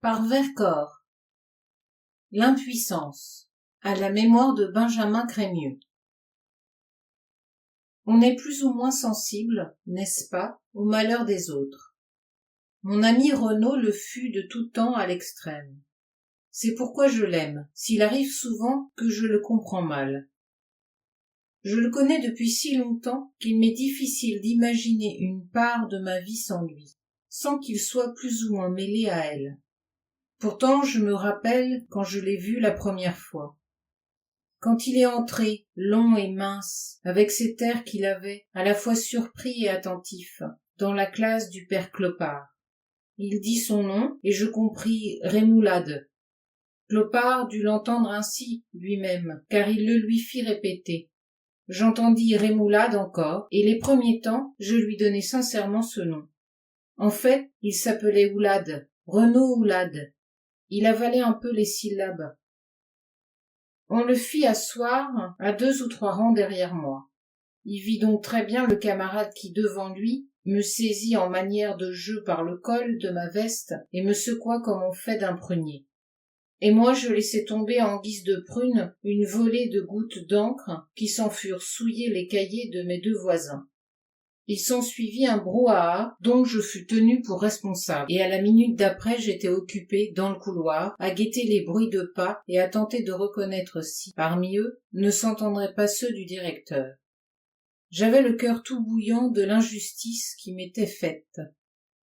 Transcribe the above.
Par Vercors. L'impuissance. À la mémoire de Benjamin Crémieux. On est plus ou moins sensible, n'est-ce pas, au malheur des autres. Mon ami Renaud le fut de tout temps à l'extrême. C'est pourquoi je l'aime, s'il arrive souvent que je le comprends mal. Je le connais depuis si longtemps qu'il m'est difficile d'imaginer une part de ma vie sans lui, sans qu'il soit plus ou moins mêlé à elle. Pourtant, je me rappelle quand je l'ai vu la première fois. Quand il est entré, long et mince, avec cet air qu'il avait, à la fois surpris et attentif, dans la classe du père Clopard. Il dit son nom, et je compris Rémoulade. Clopard dut l'entendre ainsi, lui-même, car il le lui fit répéter. J'entendis Rémoulade encore, et les premiers temps, je lui donnai sincèrement ce nom. En fait, il s'appelait Oulade, Renaud Oulade. Il avalait un peu les syllabes. On le fit asseoir à 2 ou 3 rangs derrière moi. Il vit donc très bien le camarade qui, devant lui, me saisit en manière de jeu par le col de ma veste et me secoua comme on fait d'un prunier. Et moi je laissai tomber en guise de prune une volée de gouttes d'encre qui s'en furent souiller les cahiers de mes 2 voisins. Il s'ensuivit un brouhaha dont je fus tenu pour responsable, et à la minute d'après j'étais occupé, dans le couloir, à guetter les bruits de pas et à tenter de reconnaître si, parmi eux, ne s'entendraient pas ceux du directeur. J'avais le cœur tout bouillant de l'injustice qui m'était faite.